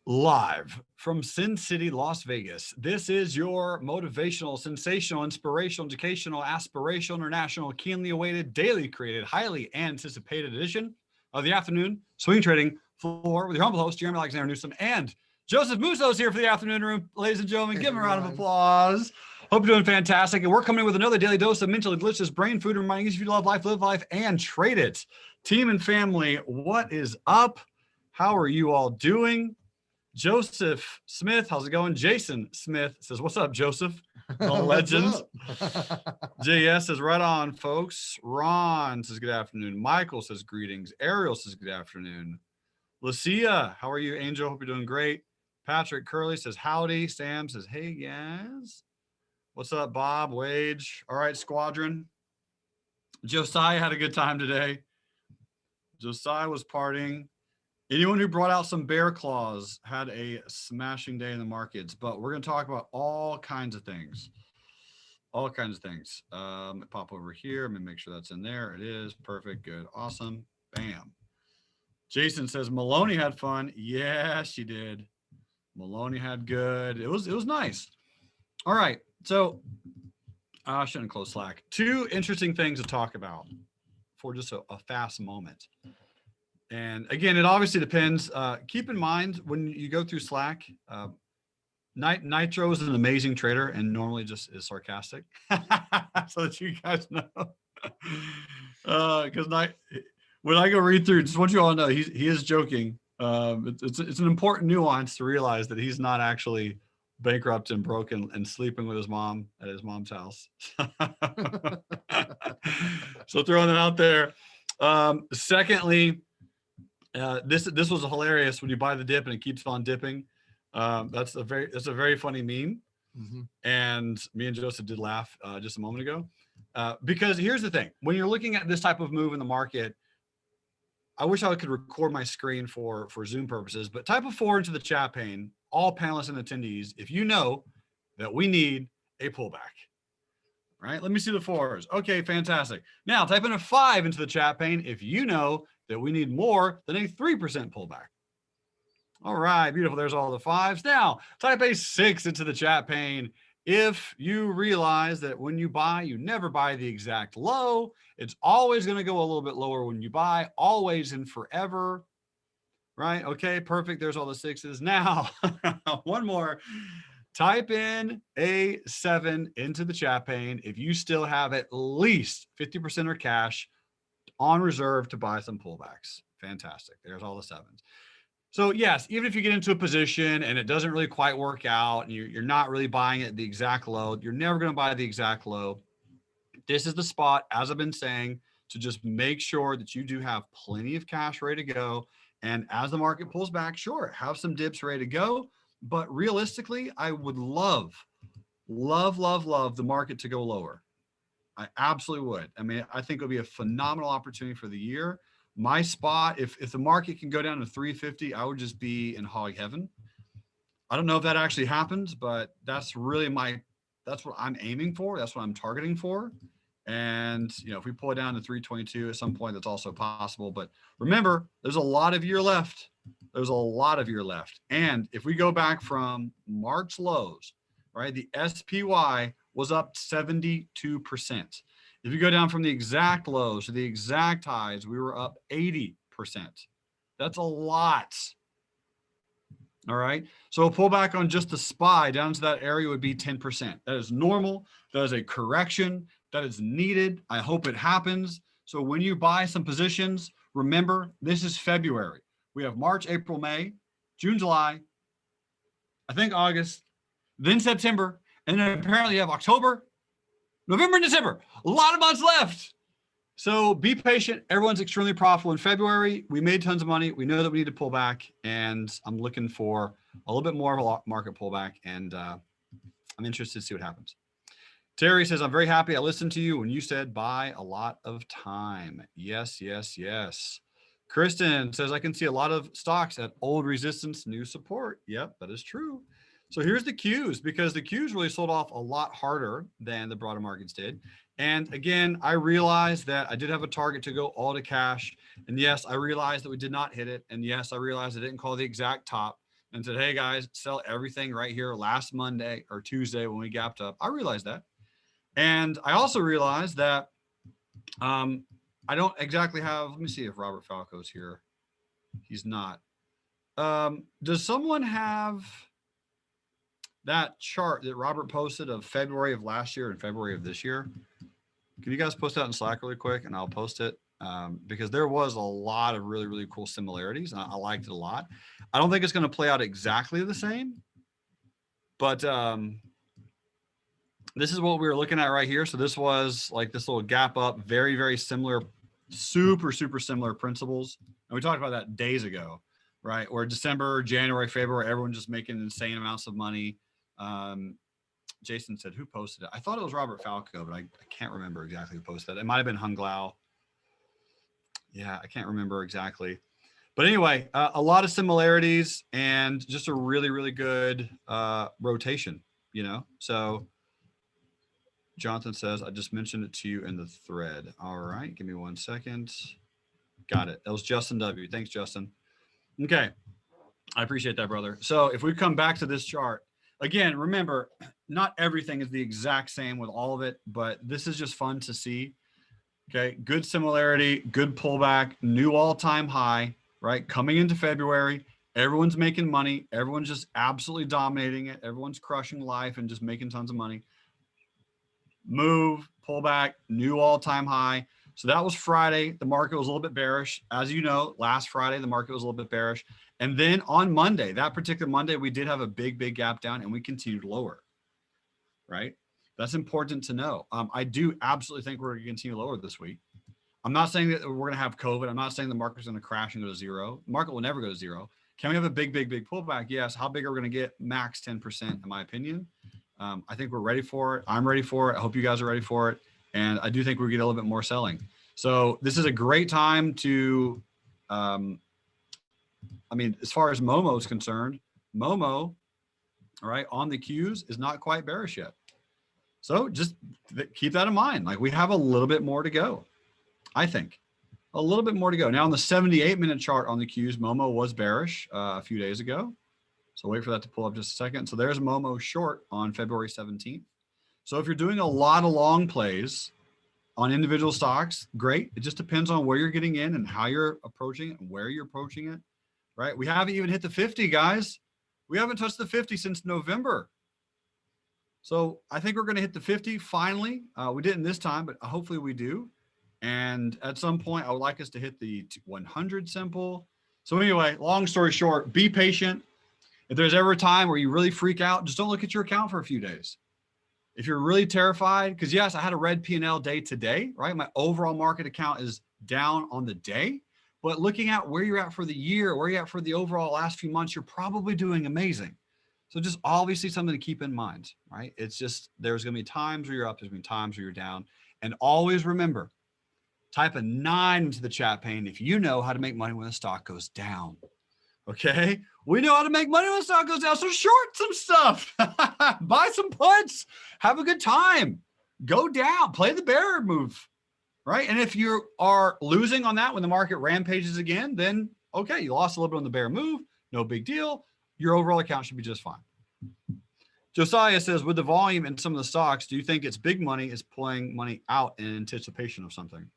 Live from Sin City, Las Vegas. This is your motivational, sensational, inspirational, educational, aspirational, international, keenly awaited, daily created, highly anticipated edition of the afternoon swing trading floor with your humble host, Jerremy Newsome, and Joseph Musso's here for the afternoon room. Ladies and gentlemen, give him a round of applause. Hope you're doing fantastic. And we're coming in with another daily dose of mentally delicious brain food, reminding you if you love life, live life, and trade it. Team and family, what is up? How are you all doing? Joseph Smith, how's it going? Jason Smith says, what's up, Joseph? The legend. JS says, right on, folks. Ron says, good afternoon. Michael says, greetings. Ariel says, good afternoon. Lucia, how are you, Angel? Hope you're doing great. Patrick Curley says, howdy. Sam says, hey, guys. What's up, Bob? Wage. All right, squadron. Josiah had a good time today. Josiah was partying. Anyone who brought out some bear claws had a smashing day in the markets, but we're going to talk about all kinds of things. All kinds of things. Pop over here. I'm going to make sure that's in there. It is. Perfect. Good. Awesome. Bam. Jason says, Maloney had fun. Yeah, she did. Maloney had good. It was nice. All right. So I shouldn't close Slack. Two interesting things to talk about for just a fast moment. And again, it obviously depends. Keep in mind when you go through Slack, Nitro is an amazing trader and normally just is sarcastic, so that you guys know. Because when I go read through, just want you all to know he is joking. It's an important nuance to realize that he's not actually bankrupt and broken and sleeping with his mom at his mom's house. So throwing that out there. Secondly. This was hilarious when you buy the dip and it keeps on dipping. That's a very funny meme. Mm-hmm. And me and Joseph did laugh just a moment ago. Because here's the thing. When you're looking at this type of move in the market, I wish I could record my screen for Zoom purposes, but type a 4 into the chat pane, all panelists and attendees, if you know that we need a pullback. Right? Let me see the 4s. Okay, fantastic. Now type in a 5 into the chat pane if you know that we need more than a 3% pullback. All right, beautiful. There's all the 5s. Now type a 6 into the chat pane if you realize that when you buy, you never buy the exact low. It's always going to go a little bit lower when you buy, always and forever. Right? Okay, perfect. There's all the 6s. Now, one more. Type in a 7 into the chat pane if you still have at least 50% or cash on reserve to buy some pullbacks. Fantastic. There's all the 7s. So yes, even if you get into a position and it doesn't really quite work out and you're not really buying it at the exact low, you're never going to buy the exact low. This is the spot, as I've been saying, to just make sure that you do have plenty of cash ready to go. And as the market pulls back, sure, have some dips ready to go. But realistically, I would love the market to go lower. I absolutely would. I mean, I think it would be a phenomenal opportunity for the year. My spot, if the market can go down to 350, I would just be in hog heaven. I don't know if that actually happens, but that's really that's what I'm aiming for. That's what I'm targeting for. And, if we pull it down to 322 at some point, that's also possible. But remember, there's a lot of year left. There's a lot of year left. And if we go back from March lows, right, the SPY was up 72%. If you go down from the exact lows to the exact highs, we were up 80%. That's a lot. All right. So a pullback on just the SPY down to that area would be 10%. That is normal. That is a correction that is needed. I hope it happens. So when you buy some positions, remember, this is February. We have March, April, May, June, July, I think August, then September, and then apparently you have October, November, and December. A lot of months left. So be patient. Everyone's extremely profitable in February. We made tons of money. We know that we need to pull back, and I'm looking for a little bit more of a market pullback, and I'm interested to see what happens. Terry says, I'm very happy I listened to you when you said buy a lot of time. Yes, yes, yes. Kristen says, I can see a lot of stocks at old resistance, new support. Yep, that is true. So here's the Qs, because the Qs really sold off a lot harder than the broader markets did. And again, I realized that I did have a target to go all to cash. And yes, I realized that we did not hit it. And yes, I realized I didn't call the exact top. and said, hey guys, sell everything right here last Monday or Tuesday when we gapped up. I realized that. And I also realized that I don't exactly have, let me see if Robert Falco's here. He's not. Does someone have that chart that Robert posted of February of last year and February of this year? Can you guys post that in Slack really quick and I'll post it? Because there was a lot of really, really cool similarities and I liked it a lot. I don't think it's going to play out exactly the same, but this is what we were looking at right here. So this was like this little gap up, very, very similar, super, super similar principles. And we talked about that days ago, right? Where December, January, February, everyone's just making insane amounts of money. Jason said, who posted it? I thought it was Robert Falco, but I can't remember exactly who posted that. It might've been Hung Lao. Yeah, I can't remember exactly. But anyway, a lot of similarities and just a really, really good rotation, you know? So Jonathan says, I just mentioned it to you in the thread. All right, give me 1 second. Got it. That was Justin W. Thanks, Justin. Okay, I appreciate that, brother. So if we come back to this chart, again, remember, not everything is the exact same with all of it, but this is just fun to see. Okay, good similarity, good pullback, new all-time high, right? Coming into February, everyone's making money. Everyone's just absolutely dominating it. Everyone's crushing life and just making tons of money. Move, pullback, new all-time high. So that was Friday. The market was a little bit bearish. As you know, last Friday, the market was a little bit bearish. And then on Monday, that particular Monday, we did have a big, big gap down and we continued lower, right? That's important to know. I do absolutely think we're going to continue lower this week. I'm not saying that we're going to have COVID. I'm not saying the market's going to crash and go to zero. The market will never go to zero. Can we have a big, big, big pullback? Yes. How big are we going to get? Max 10%, in my opinion. I think we're ready for it. I'm ready for it. I hope you guys are ready for it. And I do think we're getting a little bit more selling. So this is a great time to, I mean, as far as Momo is concerned, Momo, all right, on the Qs is not quite bearish yet. So just keep that in mind. Like we have a little bit more to go, I think. A little bit more to go. Now on the 78-minute chart on the Qs, Momo was bearish a few days ago. So wait for that to pull up just a second. So there's Momo short on February 17th. So if you're doing a lot of long plays on individual stocks, great. It just depends on where you're getting in and how you're approaching it and where you're approaching it, right? We haven't even hit the 50, guys. We haven't touched the 50 since November. So I think we're going to hit the 50 finally. We didn't this time, but hopefully we do. And at some point, I would like us to hit the 100 simple. So anyway, long story short, be patient. If there's ever a time where you really freak out, just don't look at your account for a few days. If you're really terrified, because yes, I had a red P&L day today, right? My overall market account is down on the day, but looking at where you're at for the year, where you're at for the overall last few months, you're probably doing amazing. So just obviously something to keep in mind, right? It's just, there's going to be times where you're up, there's going to be times where you're down. And always remember, type a 9 into the chat pane if you know how to make money when the stock goes down. Okay, we know how to make money when the stock goes down. So short some stuff, buy some puts, have a good time, go down, play the bear move, right? And if you are losing on that when the market rampages again, then okay, you lost a little bit on the bear move, no big deal. Your overall account should be just fine. Josiah says, with the volume in some of the stocks, do you think it's big money is pulling money out in anticipation of something?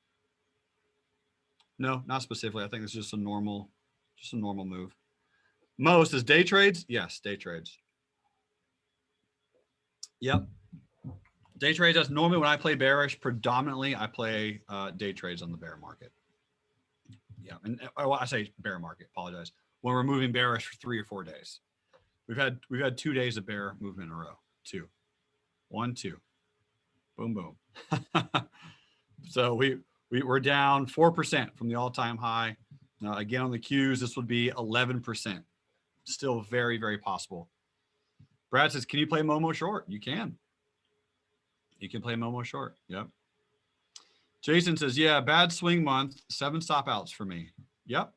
No, not specifically. I think it's just a normal move. Mo says day trades. Yes, day trades. Yep. Day trades, that's normally when I play bearish, predominantly I play day trades on the bear market. Yeah, and I say bear market, apologize. When we're moving bearish for 3 or 4 days. We've had 2 days of bear movement in a row. 2. 1, 2. Boom, boom. So we're down 4% from the all-time high. Now, again, on the Qs, this would be 11%. Still very, very possible. Brad says, can you play Momo short? You can. You can play Momo short. Yep. Jason says, yeah, bad swing month, 7 stop outs for me. Yep.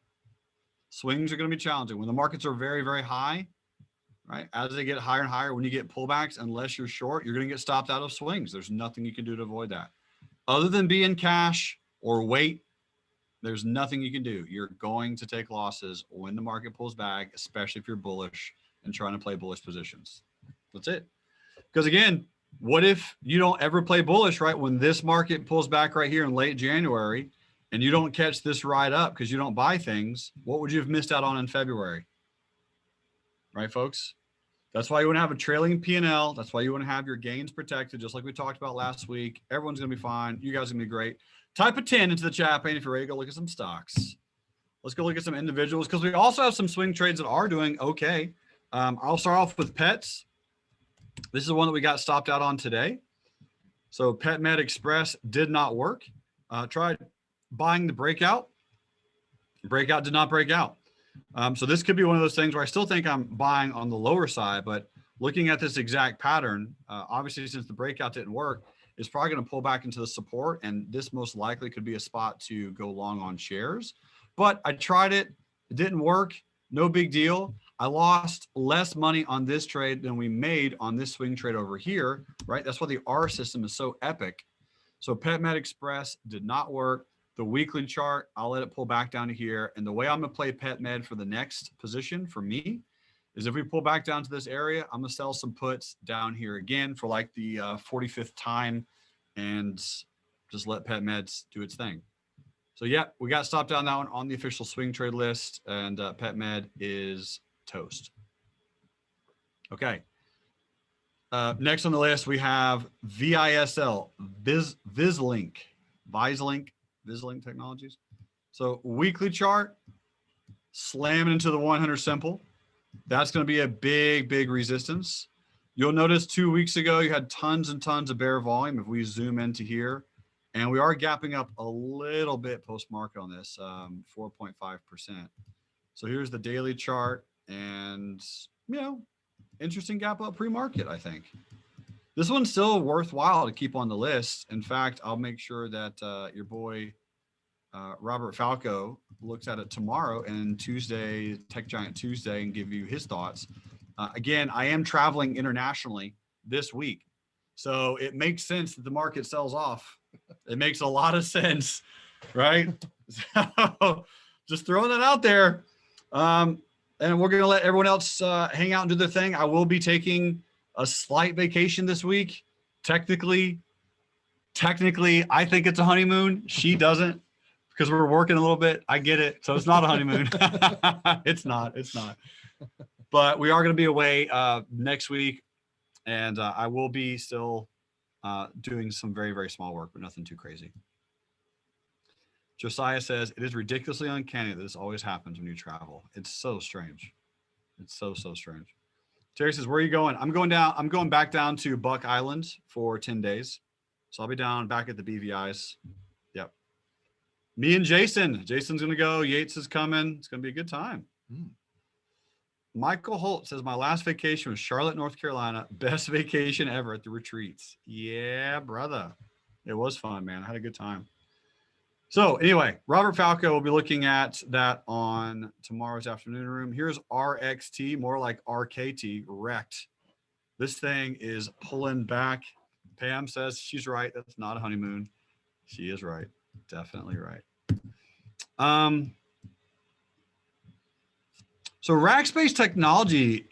Swings are going to be challenging. When the markets are very, very high, right? As they get higher and higher, when you get pullbacks, unless you're short, you're going to get stopped out of swings. There's nothing you can do to avoid that. Other than be in cash or wait, There's nothing you can do. You're going to take losses when the market pulls back, especially if you're bullish and trying to play bullish positions. That's it. Because again, what if you don't ever play bullish, right? When this market pulls back right here in late January and you don't catch this ride up because you don't buy things, what would you have missed out on in February? Right, folks? That's why you want to have a trailing P&L. That's why you want to have your gains protected, just like we talked about last week. Everyone's going to be fine. You guys are going to be great. Type a 10 into the chat pane if you're ready to go look at some stocks. Let's go look at some individuals because we also have some swing trades that are doing okay. I'll start off with pets. This is the one that we got stopped out on today. So Pet Med Express did not work. Tried buying the breakout. Breakout did not break out. So this could be one of those things where I still think I'm buying on the lower side, but looking at this exact pattern, obviously since the breakout didn't work, it's probably going to pull back into the support, and this most likely could be a spot to go long on shares. But I tried it. It didn't work. No big deal. I lost less money on this trade than we made on this swing trade over here, right? That's why the R system is so epic. So Pet Med Express did not work. The weekly chart, I'll let it pull back down to here. And the way I'm going to play Pet Med for the next position for me is if we pull back down to this area, I'm going to sell some puts down here again for like the 45th time and just let Pet Meds do its thing. So yeah, we got stopped on that one on the official swing trade list, and Pet Med is toast. Okay. Next on the list, we have VISL, Vislink Technologies. So weekly chart, slamming into the 100 simple. That's going to be a big resistance. You'll notice 2 weeks ago, you had tons and tons of bear volume. If we zoom into here, and we are gapping up a little bit post-market on this, 4.5%. So here's the daily chart, and, you know, interesting gap up pre-market, I think. This one's still worthwhile to keep on the list. In fact, I'll make sure that your boy Robert Falco looks at it tomorrow and Tuesday, Tech Giant Tuesday, and give you his thoughts. Again, I am traveling internationally this week, so it makes sense that the market sells off. It makes a lot of sense, right? So just throwing that out there. And we're going to let everyone else hang out and do their thing. I will be taking a slight vacation this week. Technically, I think it's a honeymoon. She doesn't, because we're working a little bit. I get it. So it's not a honeymoon. It's not. But we are going to be away next week. And I will be still doing some very small work, but nothing too crazy. Josiah says, it is ridiculously uncanny that this always happens when you travel. It's so strange. It's so strange. Terry says, where are you going? I'm going back down to Buck Island for 10 days. So I'll be down back at the BVIs. Yep. Me and Jason. Jason's going to go. Yates is coming. It's going to be a good time. Michael Holt says, my last vacation was Charlotte, North Carolina. Best vacation ever at the retreats. Yeah, brother. It was fun, man. I had a good time. So anyway, Robert Falco will be looking at that on tomorrow's afternoon room. Here's RXT, more like RKT, wrecked. This thing is pulling back. Pam says she's right. That's not a honeymoon. She is right. Definitely right. So Rackspace Technology,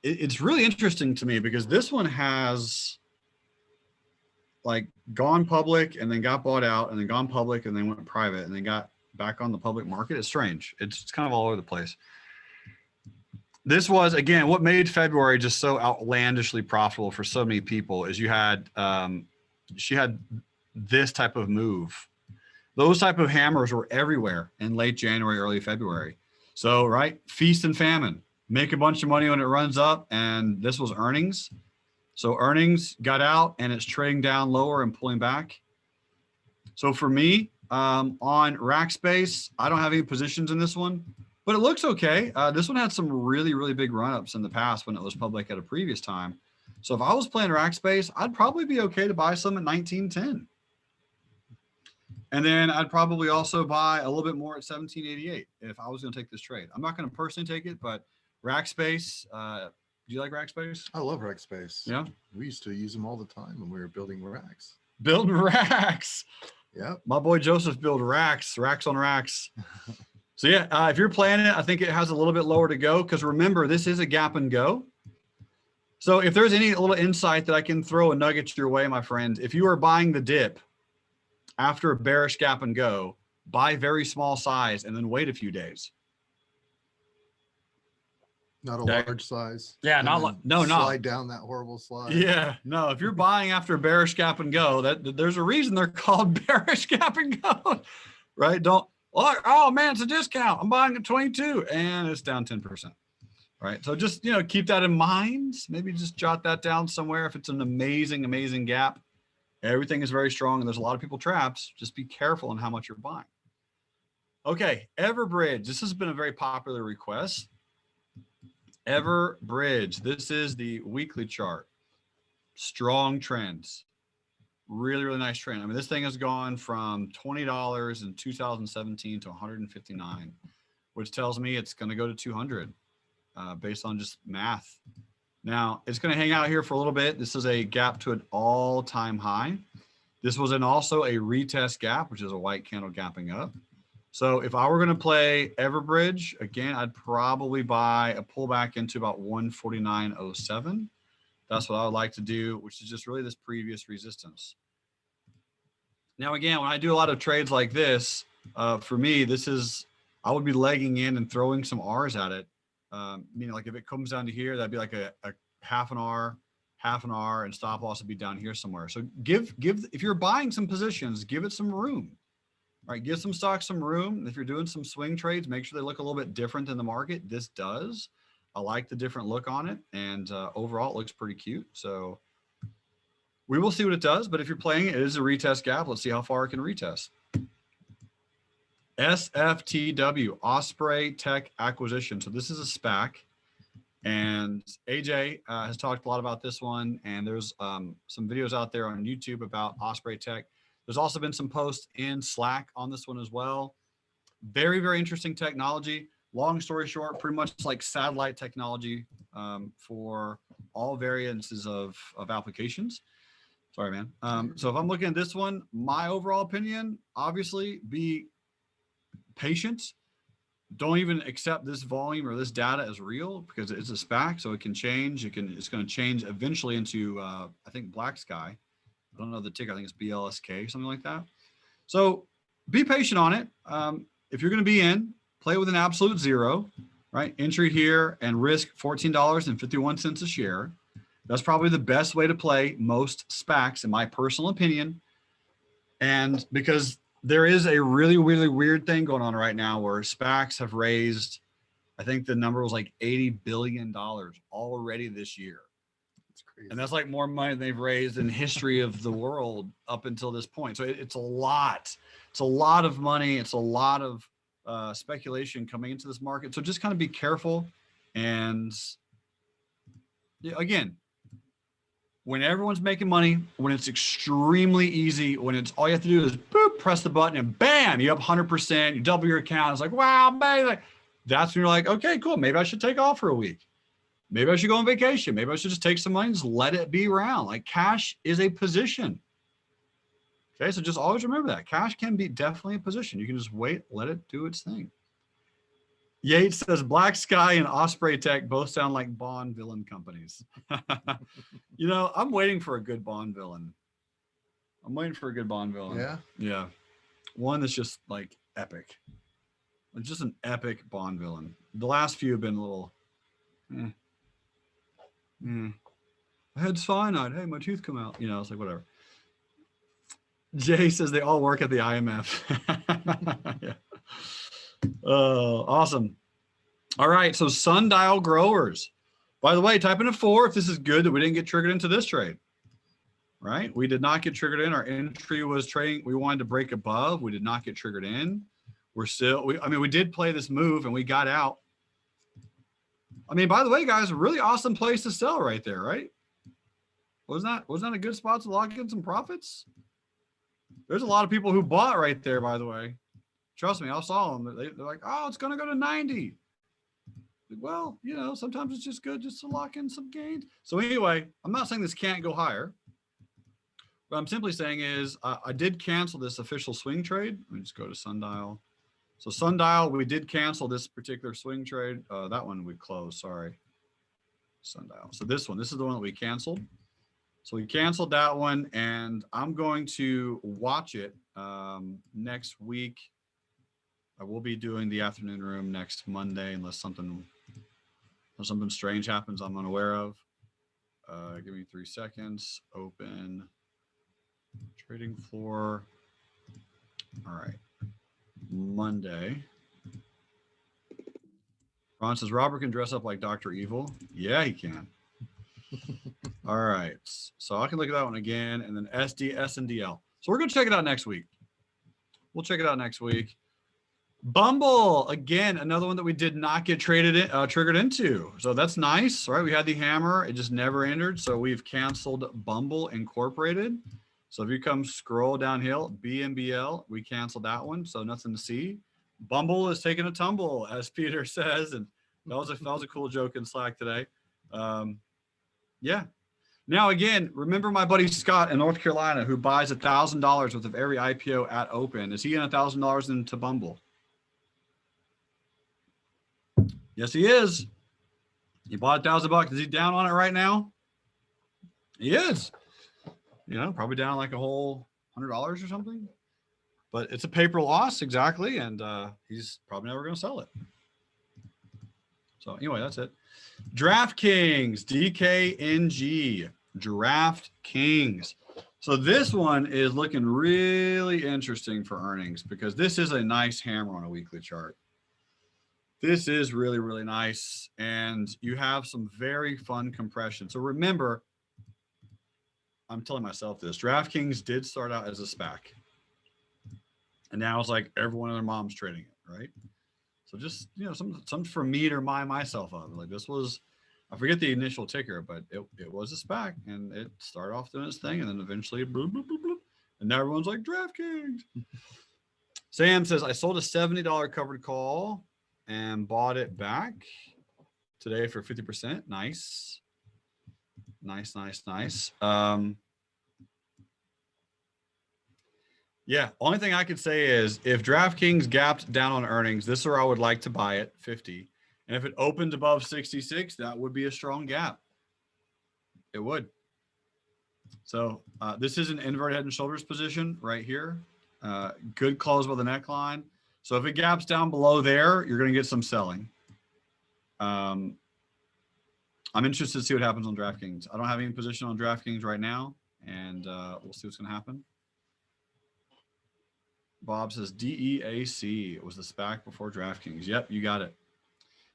it's really interesting to me because this one has like gone public and then got bought out and then gone public and then went private and then got back on the public market. It's strange. It's kind of all over the place. This was, again, what made February just so outlandishly profitable for so many people is you had, she had this type of move. Those type of hammers were everywhere in late January, early February. So, right, feast and famine, make a bunch of money when it runs up, and this was earnings. So earnings got out and it's trading down lower and pulling back. So for me, on Rackspace, I don't have any positions in this one, but it looks okay. This one had some really big run-ups in the past when it was public at a previous time. So if I was playing Rackspace, I'd probably be okay to buy some at 1910. And then I'd probably also buy a little bit more at 1788 if I was going to take this trade. I'm not going to personally take it, but Rackspace, do you like Rackspace? I love Rackspace. Yeah. We used to use them all the time when we were building racks. Building racks. Yep. My boy Joseph build racks on racks. So yeah, if you're playing it, I think it has a little bit lower to go, because remember, this is a gap and go. So if there's any little insight that I can throw a nugget your way, my friend, if you are buying the dip after a bearish gap and go, buy very small size and then wait a few days. Not a large size. Yeah, slide down that horrible slide. Yeah, no. If you're buying after a bearish gap and go, there's a reason they're called bearish gap and go, right? Don't look. Oh man, it's a discount. I'm buying at 22 and it's down 10%. Right. So just, keep that in mind. Maybe just jot that down somewhere. If it's an amazing, amazing gap, everything is very strong and there's a lot of people traps. Just be careful in how much you're buying. Okay. Everbridge. This has been a very popular request. Everbridge. This is the weekly chart. Strong trends. Really, really nice trend. I mean, this thing has gone from $20 in 2017 to $159, which tells me it's going to go to 200. Based on just math. Now it's going to hang out here for a little bit. This is a gap to an all-time high. This was also a retest gap, which is a white candle gapping up. So if I were going to play Everbridge again, I'd probably buy a pullback into about 149.07. That's what I would like to do, which is just really this previous resistance. Now again, when I do a lot of trades like this, for me, I would be legging in and throwing some R's at it. Meaning, like if it comes down to here, that'd be like a half an R, and stop loss would be down here somewhere. So if you're buying some positions, give it some room, right? Give some stocks some room. If you're doing some swing trades, make sure they look a little bit different than the market. This does. I like the different look on it, and overall it looks pretty cute. So we will see what it does. But if you're playing it is a retest gap. Let's see how far it can retest. SFTW, Osprey Tech Acquisition. So this is a SPAC, and AJ has talked a lot about this one, and there's some videos out there on YouTube about Osprey Tech. There's also been some posts in Slack on this one as well. Very, very interesting technology. Long story short, pretty much like satellite technology for all variances of applications. Sorry, man. So if I'm looking at this one, my overall opinion, obviously, be patient. Don't even accept this volume or this data as real, because it's a SPAC, so it can change. It's going to change eventually into I think Black Sky. I don't know the ticker. I think it's BLSK, something like that. So be patient on it. If you're going to be in, play with an absolute zero, right? Entry here and risk $14.51 a share. That's probably the best way to play most SPACs, in my personal opinion. And because there is a really, really weird thing going on right now where SPACs have raised, I think the number was like $80 billion already this year. That's crazy. And that's like more money than they've raised in history of the world up until this point. So it's a lot. It's a lot of money. It's a lot of speculation coming into this market. So just kind of be careful. And again, when everyone's making money, when it's extremely easy, when it's all you have to do is boop, press the button and bam, you up 100%, you double your account. It's like, wow, man. That's when you're like, okay, cool. Maybe I should take off for a week. Maybe I should go on vacation. Maybe I should just take some money and just let it be around. Like cash is a position. Okay, so just always remember that. Cash can be definitely a position. You can just wait, let it do its thing. Yates says Black Sky and Osprey Tech both sound like Bond villain companies. I'm waiting for a good Bond villain. Yeah. Yeah. One that's just like epic. It's just an epic Bond villain. The last few have been a little, My head's cyanide. Hey, my tooth come out. It's like whatever. Jay says they all work at the IMF. Yeah. Oh, awesome. All right. So sundial growers. By the way, type in a 4 if this is good that we didn't get triggered into this trade. Right? We did not get triggered in. Our entry was trading. We wanted to break above. We did not get triggered in. We're still, we did play this move and we got out. By the way, guys, a really awesome place to sell right there, right? Wasn't that a good spot to lock in some profits? There's a lot of people who bought right there, by the way. Trust me, I saw them. They're like, oh, it's going to go to 90. Well, sometimes it's just good just to lock in some gains. So anyway, I'm not saying this can't go higher. What I'm simply saying is I did cancel this official swing trade. Let me just go to Sundial. So Sundial, we did cancel this particular swing trade. That one we closed, sorry. Sundial. So this is the one that we canceled. So we canceled that one, and I'm going to watch it next week. I will be doing the afternoon room next Monday unless something strange happens I'm unaware of. Give me 3 seconds. Open trading floor. All right. Monday. Ron says Robert can dress up like Dr. Evil. Yeah, he can. All right. So I can look at that one again, and then SNDL. So we're going to check it out next week. We'll check it out next week. Bumble, again, another one that we did not get triggered into. So that's nice, right? We had the hammer. It just never entered. So we've canceled Bumble Incorporated. So if you come scroll downhill, BMBL, we canceled that one. So nothing to see. Bumble is taking a tumble, as Peter says. And that was a cool joke in Slack today. Yeah. Now, again, remember my buddy Scott in North Carolina who buys $1,000 worth of every IPO at open. Is he in $1,000 into Bumble? Yes, he is. He bought $1,000. Is he down on it right now? He is. You know, probably down like a whole $100 or something. But it's a paper loss, exactly. And he's probably never going to sell it. So anyway, that's it. DraftKings, DKNG, DraftKings. So this one is looking really interesting for earnings because this is a nice hammer on a weekly chart. This is really, really nice. And you have some very fun compression. So remember, I'm telling myself this, DraftKings did start out as a SPAC. And now it's like everyone and their mom's trading it, right? So just, you know, some for me to remind myself of. Like this was, I forget the initial ticker, but it was a SPAC and it started off doing its thing and then eventually bloop, bloop, bloop, bloop, and now everyone's like DraftKings. Sam says, I sold a $70 covered call and bought it back today for 50%. Nice. Nice. Yeah, only thing I could say is if DraftKings gapped down on earnings, this is where I would like to buy it, 50. And if it opened above 66, that would be a strong gap. It would. So this is an inverted head and shoulders position right here. Good close by the neckline. So if it gaps down below there, you're going to get some selling. I'm interested to see what happens on DraftKings. I don't have any position on DraftKings right now, and we'll see what's going to happen. Bob says DEAC. It was the SPAC before DraftKings. Yep, you got it.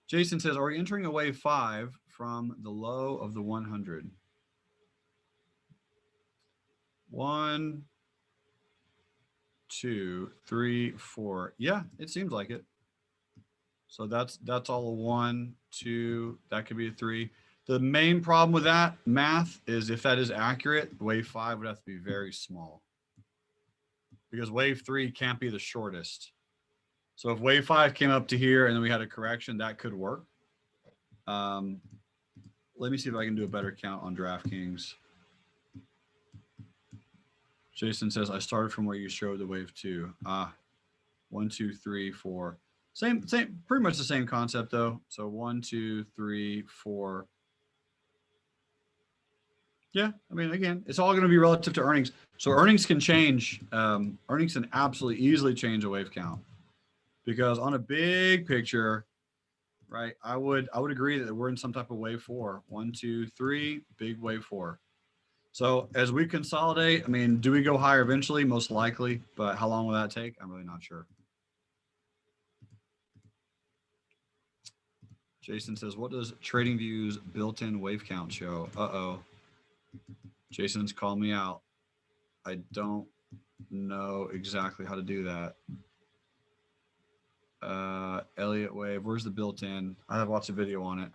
Jason says, are we entering a wave 5 from the low of the 100? 1, 2, 3, 4. Yeah, it seems like it. So that's all a 1, 2. That could be a 3. The main problem with that math is if that is accurate, wave 5 would have to be very small. Because wave 3 can't be the shortest. So if wave 5 came up to here and then we had a correction, that could work. Let me see if I can do a better count on DraftKings. Jason says, I started from where you showed the wave 2. 1, 2, 3, 4. Same, pretty much the same concept though. So 1, 2, 3, 4. Yeah, I mean, again, it's all going to be relative to earnings. So earnings can change. Earnings can absolutely easily change a wave count because on a big picture, right, I would agree that we're in some type of wave 4. 1, 2, 3, big wave 4. So as we consolidate, I mean, do we go higher eventually? Most likely, but how long will that take? I'm really not sure. Jason says, what does TradingView's built-in wave count show? Uh-oh. Jason's called me out. I don't know exactly how to do that. Elliott wave, where's the built-in? I have lots of video on it.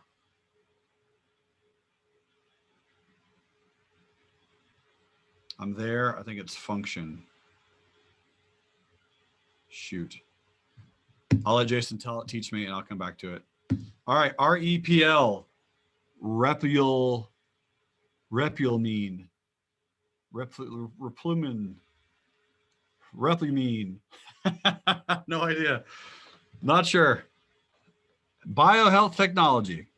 I'm there. I think it's function. Shoot. I'll let Jason teach me and I'll come back to it. All right, REPL, repial mean. Replumin. No idea. Not sure. Biohealth technology.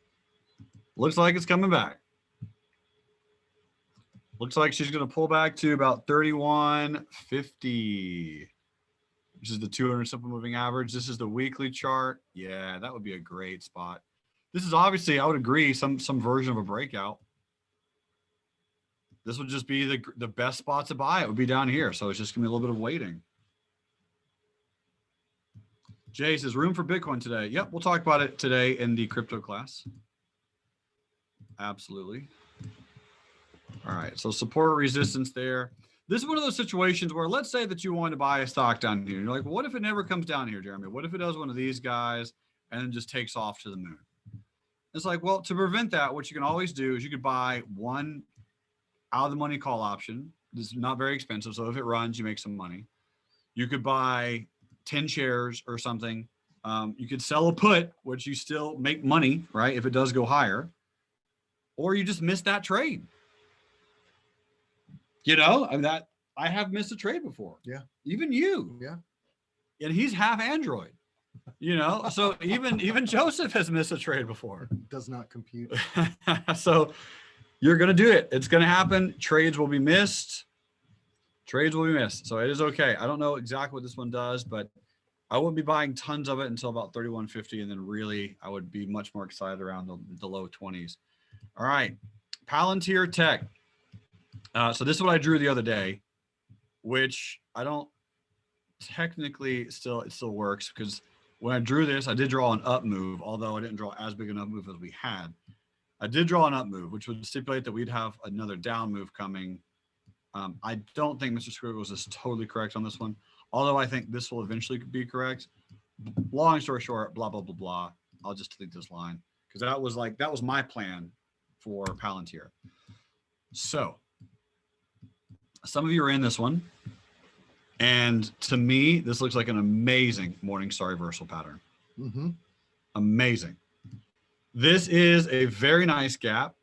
Looks like it's coming back. Looks like she's going to pull back to about 31.50, which is the 200 simple moving average. This is the weekly chart. Yeah, that would be a great spot. This is obviously, I would agree, some version of a breakout. This would just be the best spot to buy. It would be down here. So it's just going to be a little bit of waiting. Jay says, room for Bitcoin today. Yep, we'll talk about it today in the crypto class. Absolutely. All right, so support resistance there. This is one of those situations where, let's say that you want to buy a stock down here. You're like, what if it never comes down here, Jeremy? What if it does one of these guys and then just takes off to the moon? It's like, well, to prevent that, what you can always do is you could buy one out of the money call option. This is not very expensive, so if it runs, you make some money. You could buy 10 shares or something. You could sell a put, which you still make money, right, if it does go higher. Or you just miss that trade. You know, I have missed a trade before. Yeah. Even you. Yeah. And he's half Android. You know, so even Joseph has missed a trade before. Does not compute. So you're going to do it. It's going to happen. Trades will be missed. So it is okay. I don't know exactly what this one does, but I wouldn't be buying tons of it until about 31.50. And then really, I would be much more excited around the low 20s. All right. Palantir Tech. So this is what I drew the other day, which I don't technically it still works, because when I drew this, I did draw an up move, although I didn't draw as big an up move as we had. I did draw an up move, which would stipulate that we'd have another down move coming. I don't think Mr. Squiggles is totally correct on this one, although I think this will eventually be correct. Long story short, blah, blah, blah, blah. I'll just delete this line because that was my plan for Palantir. So some of you are in this one. And to me, this looks like an amazing Morningstar reversal pattern. Mm-hmm. Amazing. This is a very nice gap.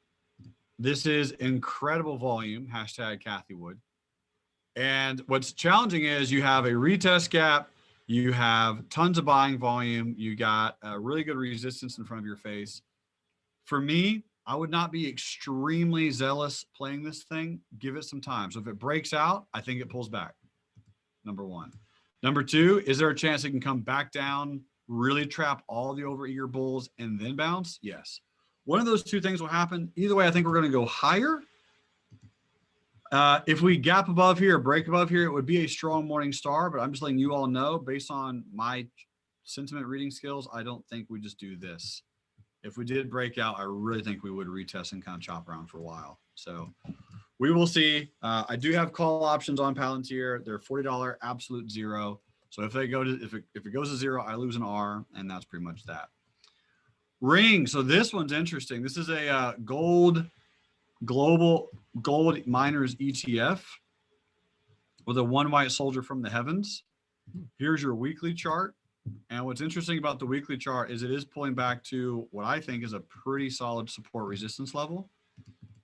This is incredible volume, hashtag Kathy Wood. And what's challenging is you have a retest gap, you have tons of buying volume, you got a really good resistance in front of your face. For me, I would not be extremely zealous playing this thing. Give it some time. So if it breaks out, I think it pulls back. Number one. Number two, is there a chance it can come back down, really trap all the overeager bulls and then bounce? Yes. One of those two things will happen. Either way, I think we're going to go higher. If we gap above here, break above here, it would be a strong morning star, but I'm just letting you all know, based on my sentiment reading skills, I don't think we just do this. If we did break out, I really think we would retest and kind of chop around for a while. So we will see. I do have call options on Palantir. They're $40 absolute zero. So if it goes to zero, I lose an R, and that's pretty much that. Ring. So this one's interesting. This is a global gold miners ETF with a one white soldier from the heavens. Here's your weekly chart. And what's interesting about the weekly chart is it is pulling back to what I think is a pretty solid support resistance level.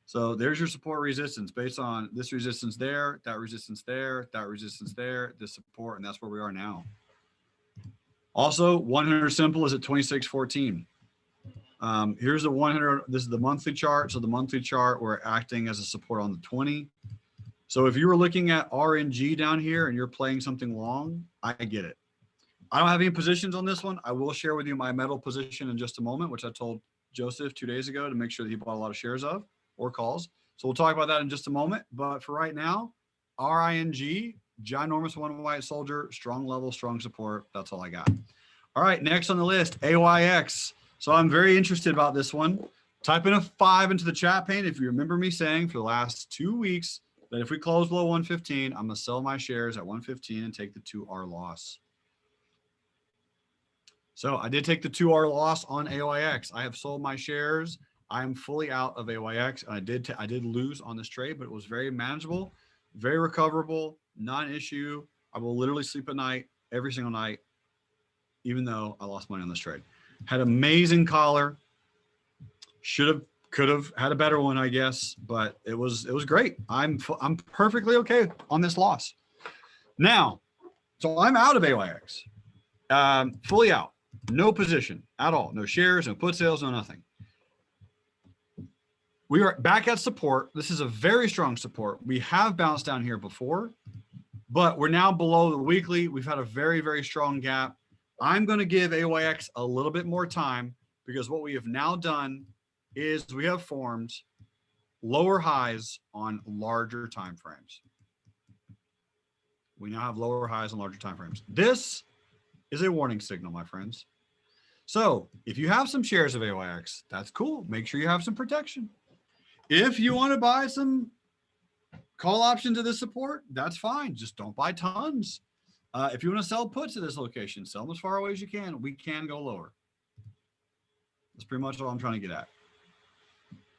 So there's your support resistance based on this resistance there, that resistance there, that resistance there, this support, and that's where we are now. Also, 100 simple is at 26.14. Here's the 100. This is the monthly chart. So the monthly chart, we're acting as a support on the 20. So if you were looking at RNG down here and you're playing something long, I get it. I don't have any positions on this one. I will share with you my metal position in just a moment, which I told Joseph 2 days ago to make sure that he bought a lot of shares of or calls. So we'll talk about that in just a moment. But for right now, RING, ginormous one white soldier, strong level, strong support. That's all I got. All right, next on the list, AYX. So I'm very interested about this one. Type in a 5 into the chat pane if you remember me saying for the last 2 weeks that if we close below 115, I'm going to sell my shares at 115 and take the 2R loss. So I did take the 2R loss on AYX. I have sold my shares. I am fully out of AYX. And I did lose on this trade, but it was very manageable, very recoverable, non-issue. I will literally sleep at night every single night, even though I lost money on this trade. Had amazing collar. Should have Could have had a better one, I guess, but it was great. I'm perfectly okay on this loss. Now, so I'm out of AYX, fully out, no position at all, no shares, no put sales, no nothing. We are back at support. This is a very strong support. We have bounced down here before, but we're now below the weekly. We've had a very, very strong gap. I'm going to give AYX a little bit more time because what we have now done is we have formed lower highs on larger time frames. We now have lower highs on larger time frames. This is a warning signal, my friends. So if you have some shares of AYX, that's cool. Make sure you have some protection. If you want to buy some call options at this support, that's fine. Just don't buy tons. If you want to sell puts at this location, sell them as far away as you can. We can go lower. That's pretty much all I'm trying to get at.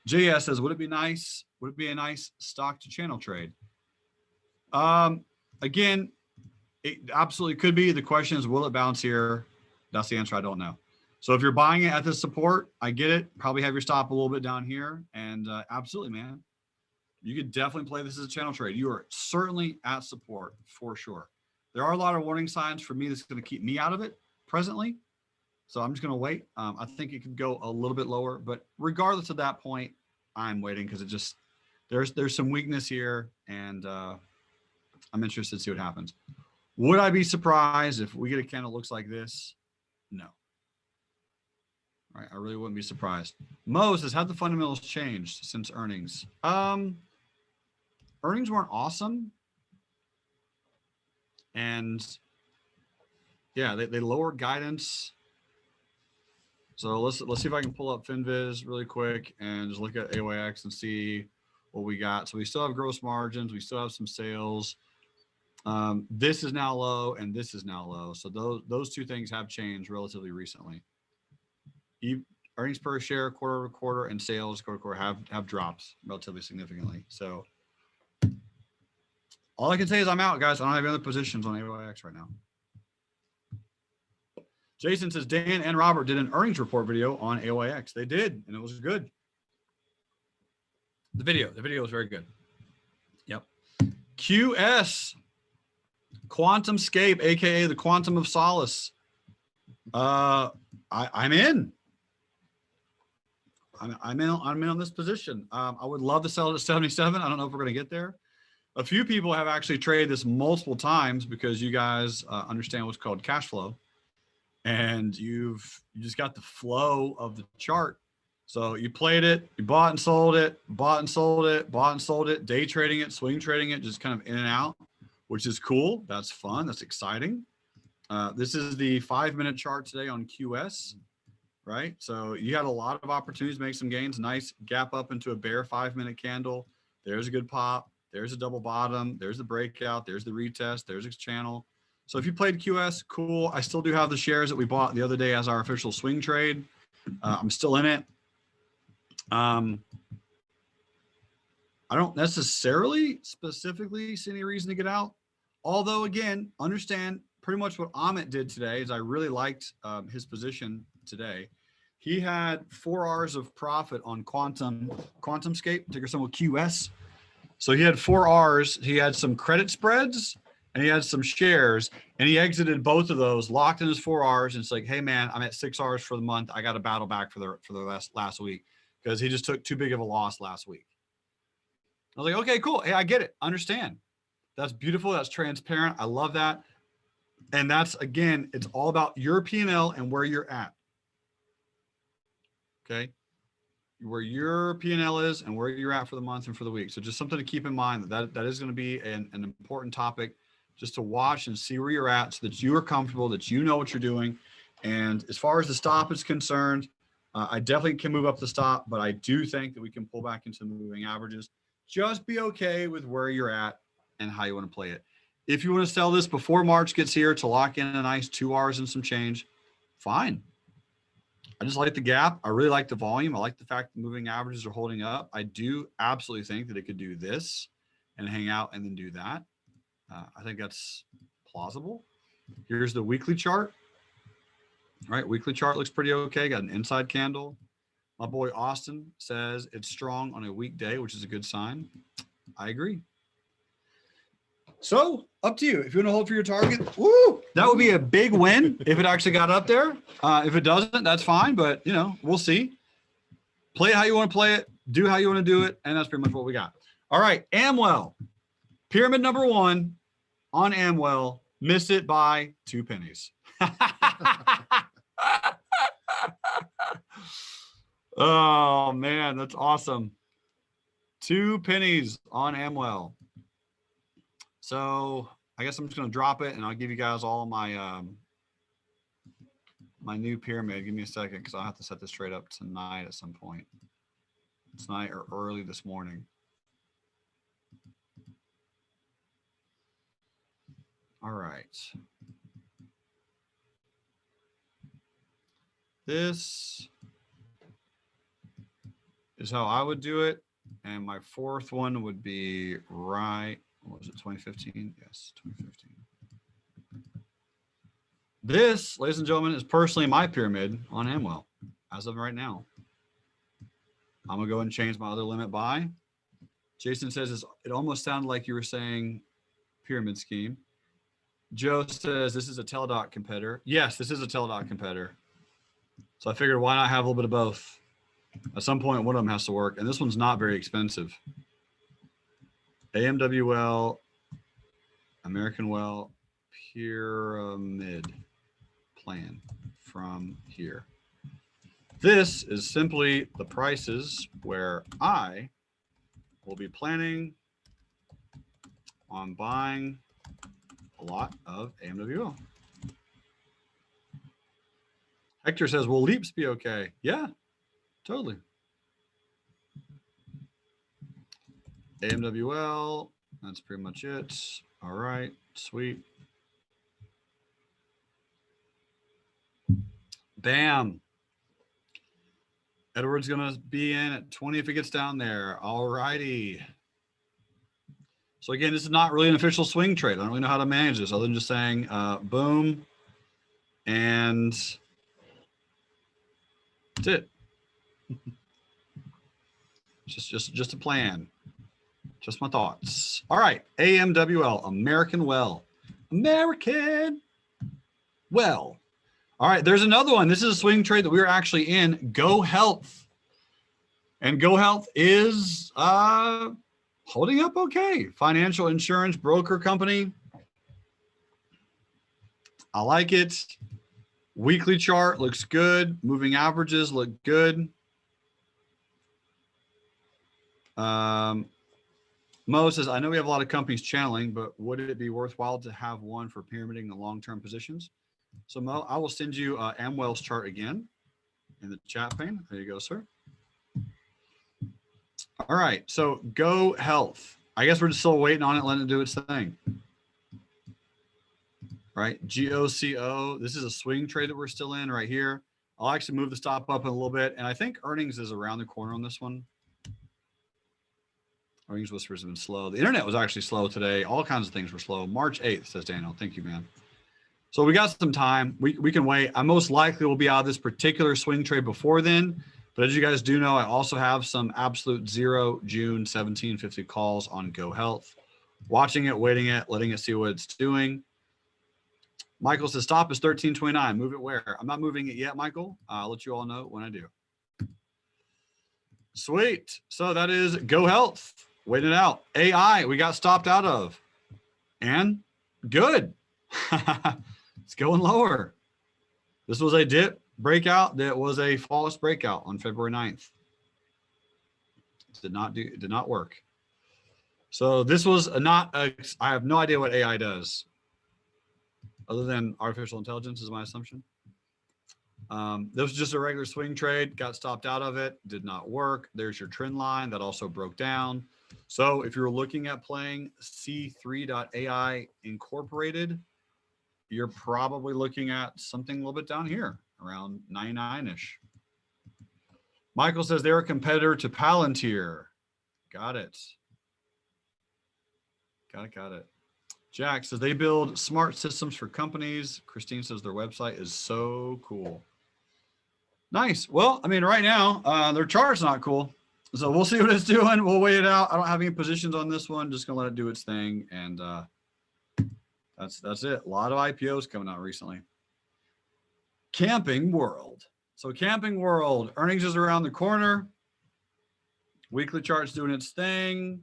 JS says, would it be nice? Would it be a nice stock to channel trade? Again, it absolutely could be. The question is, will it bounce here? That's the answer. I don't know. So if you're buying it at this support, I get it. Probably have your stop a little bit down here. And absolutely, man, you could definitely play this as a channel trade. You are certainly at support for sure. There are a lot of warning signs for me that's going to keep me out of it presently. So I'm just going to wait. I think it could go a little bit lower, but regardless of that point, I'm waiting because it just, there's some weakness here, and I'm interested to see what happens. Would I be surprised if we get a candle that looks like this? No. All right, I really wouldn't be surprised. Mo says, have the fundamentals changed since earnings? Earnings weren't awesome. And yeah, they lowered guidance. So let's see if I can pull up FinViz really quick and just look at AYX and see what we got. So we still have gross margins. We still have some sales. This is now low and this is now low. So those two things have changed relatively recently. Earnings per share quarter over quarter and sales quarter over quarter have dropped relatively significantly. So all I can say is I'm out, guys. I don't have any other positions on AYX right now. Jason says Dan and Robert did an earnings report video on AYX. They did, and it was good. The video was very good. Yep. QS, QuantumScape, aka the Quantum of Solace. I'm in. I'm in on this position. I would love to sell it at 77. I don't know if we're going to get there. A few people have actually traded this multiple times because you guys understand what's called cash flow. And you just got the flow of the chart. So you played it, you bought and sold it, bought and sold it, bought and sold it, day trading it, swing trading it, just kind of in and out, which is cool. That's fun. That's exciting. This is the 5-minute chart today on QS, right? So you had a lot of opportunities to make some gains. Nice gap up into a bear 5-minute candle. There's a good pop. There's a double bottom. There's the breakout. There's the retest. There's its channel. So if you played QS, cool. I still do have the shares that we bought the other day as our official swing trade. I'm still in it. I don't necessarily specifically see any reason to get out. Although, again, understand pretty much what Amit did today is I really liked his position today. He had 4 hours of profit on QuantumScape, ticker symbol QS. So he had 4 hours. He had some credit spreads and he had some shares, and he exited both of those, locked in his 4 hours. And it's like, hey man, I'm at 6 hours for the month. I got to battle back for the last week because he just took too big of a loss last week. I was like, okay, cool. Hey, I get it. Understand. That's beautiful. That's transparent. I love that. And that's, again, it's all about your P&L and where you're at. Okay. Where your P&L is and where you're at for the month and for the week. So just something to keep in mind that is going to be an important topic just to watch and see where you're at so that you are comfortable, that you know what you're doing. And as far as the stop is concerned, I definitely can move up the stop, but I do think that we can pull back into moving averages. Just be okay with where you're at and how you want to play it. If you want to sell this before March gets here to lock in a nice 2 hours and some change, fine. I just like the gap. I really like the volume. I like the fact that moving averages are holding up. I do absolutely think that it could do this and hang out and then do that. I think that's plausible. Here's the weekly chart. All right, weekly chart looks pretty okay. Got an inside candle. My boy Austin says it's strong on a weekday, which is a good sign. I agree. So up to you. If you want to hold for your target, woo, that would be a big win if it actually got up there. If it doesn't, that's fine. But, you know, we'll see. Play it how you want to play it. Do how you want to do it. And that's pretty much what we got. All right. Amwell. Pyramid number 1 on Amwell. Missed it by 2 pennies. Oh, man. That's awesome. 2 pennies on Amwell. So I guess I'm just going to drop it and I'll give you guys all my my new pyramid. Give me a second because I'll have to set this straight up tonight at some point. Tonight or early this morning. All right. This is how I would do it. And my 4th one would be right. What was it, 2015? Yes, 2015. This, ladies and gentlemen, is personally my pyramid on Amwell as of right now. I'm going to go and change my other limit by. Jason says it almost sounded like you were saying pyramid scheme. Joe says this is a Teladoc competitor. Yes, this is a Teladoc competitor. So I figured why not have a little bit of both? At some point, one of them has to work. And this one's not very expensive. AMWL, American Well, Pyramid Plan from here. This is simply the prices where I will be planning on buying a lot of AMWL. Hector says, will leaps be okay? Yeah, totally. AMWL, that's pretty much it. All right, sweet. Bam. Edward's going to be in at 20 if it gets down there. All righty. So again, this is not really an official swing trade. I don't really know how to manage this other than just saying boom. And that's it. just a plan. Just my thoughts. All right. AMWL, American Well. American Well. All right. There's another one. This is a swing trade that we were actually in. Go Health. And Go Health is holding up okay. Financial insurance broker company. I like it. Weekly chart looks good. Moving averages look good. Mo says, I know we have a lot of companies channeling, but would it be worthwhile to have one for pyramiding the long-term positions? So Mo, I will send you Amwell's chart again in the chat pane. There you go, sir. All right, so Go Health. I guess we're just still waiting on it, letting it do its thing. Right, GOCO. This is a swing trade that we're still in right here. I'll actually move the stop up in a little bit, and I think earnings is around the corner on this one. Earnings whispers have been slow. The internet was actually slow today. All kinds of things were slow. March 8th, says Daniel. Thank you, man. So we got some time. We can wait. I most likely will be out of this particular swing trade before then. But as you guys do know, I also have some absolute zero June 1750 calls on Go Health. Watching it, waiting it, letting it see what it's doing. Michael says stop is 1329. Move it where? I'm not moving it yet, Michael. I'll let you all know when I do. Sweet. So that is Go Health. Wait it out. AI, we got stopped out of. And good. It's going lower. This was a dip breakout that was a false breakout on February 9th. It did not work. So this was I have no idea what AI does other than artificial intelligence is my assumption. This was just a regular swing trade, got stopped out of it, did not work. There's your trend line that also broke down. So if you're looking at playing C3.ai Incorporated, you're probably looking at something a little bit down here around 99-ish. Michael says they're a competitor to Palantir. Got it. Got it. Jack says they build smart systems for companies. Christine says their website is so cool. Nice. Well, I mean, right now, their chart's not cool. So we'll see what it's doing. We'll wait it out. I don't have any positions on this one. Just gonna let it do its thing. And that's it. A lot of IPOs coming out recently. Camping World. So Camping World, earnings is around the corner. Weekly chart's doing its thing.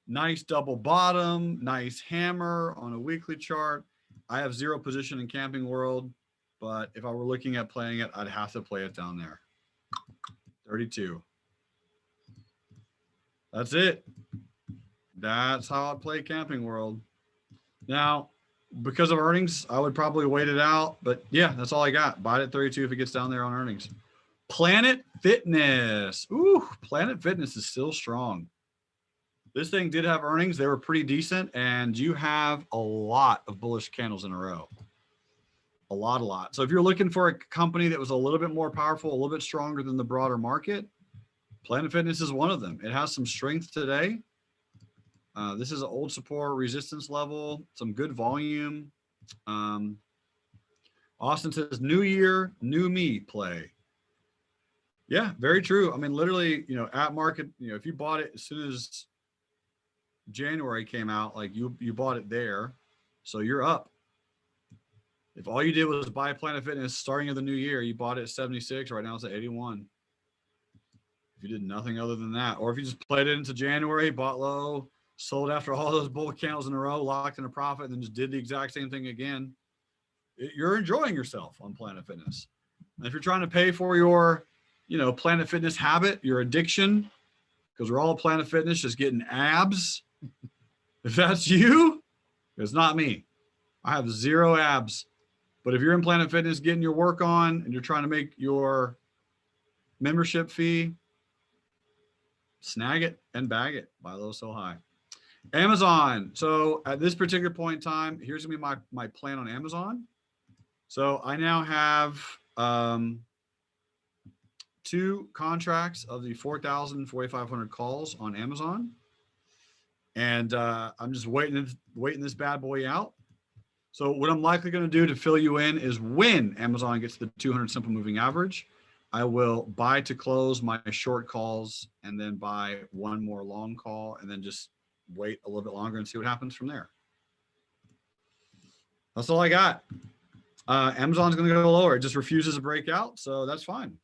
Nice double bottom, nice hammer on a weekly chart. I have 0 position in Camping World, but if I were looking at playing it, I'd have to play it down there. 32. That's it. That's how I play Camping World. Now, because of earnings, I would probably wait it out, but yeah, that's all I got. Buy it at 32 if it gets down there on earnings. Planet Fitness. Ooh, Planet Fitness is still strong. This thing did have earnings. They were pretty decent, and you have a lot of bullish candles in a row. A lot. So if you're looking for a company that was a little bit more powerful, a little bit stronger than the broader market, Planet Fitness is one of them. It has some strength today. This is an old support resistance level, some good volume. Austin says, new year, new me play. Yeah, very true. I mean, literally, at market, if you bought it as soon as January came out, like you bought it there, so you're up. If all you did was buy Planet Fitness starting of the new year, you bought it at 76, right now it's at 81. If you did nothing other than that, or if you just played it into January, bought low, sold after all those bull candles in a row, locked in a profit, and then just did the exact same thing again, you're enjoying yourself on Planet Fitness. And if you're trying to pay for your, Planet Fitness habit, your addiction, because we're all Planet Fitness, just getting abs. If that's you, it's not me. I have 0 abs. But if you're in Planet Fitness getting your work on and you're trying to make your membership fee, snag it and bag it. Buy low, sell high. Amazon. So at this particular point in time, here's gonna be my plan on Amazon. So I now have 2 contracts of the 4,000, 4,500 calls on Amazon. And I'm just waiting this bad boy out. So what I'm likely going to do to fill you in is when Amazon gets to the 200 simple moving average, I will buy to close my short calls and then buy 1 more long call and then just wait a little bit longer and see what happens from there. That's all I got. Amazon's going to go lower. It just refuses to break out. So that's fine.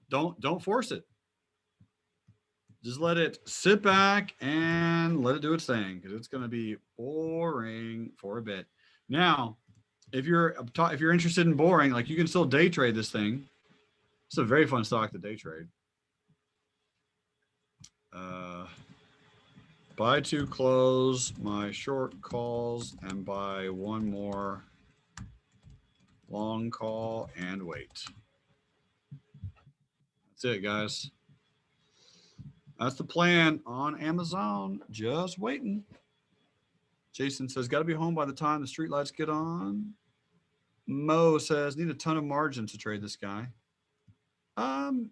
Don't force it. Just let it sit back and let it do its thing, because it's going to be boring for a bit. Now, if you're interested in boring, like, you can still day trade this thing. It's a very fun stock to day trade. Buy to close my short calls and buy 1 more long call and wait. That's it, guys. That's the plan on Amazon. Just waiting. Jason says, got to be home by the time the street lights get on. Mo says, need a ton of margin to trade this guy.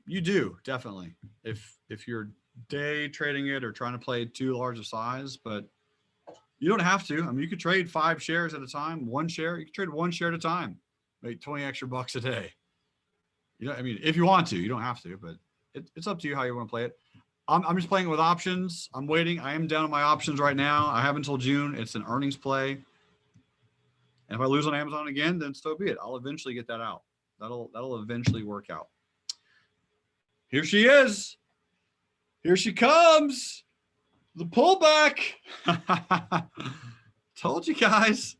You do, definitely. If you're day trading it or trying to play too large a size, but you don't have to. I mean, you could trade 5 shares at a time, 1 share. You can trade 1 share at a time, make 20 extra bucks a day. I mean, if you want to, you don't have to, but it's up to you how you want to play it. I'm just playing with options. I'm waiting. I am down on my options right now. I have until June. It's an earnings play. And if I lose on Amazon again, then so be it. I'll eventually get that out. That'll eventually work out. Here she is. Here she comes. The pullback. Told you guys.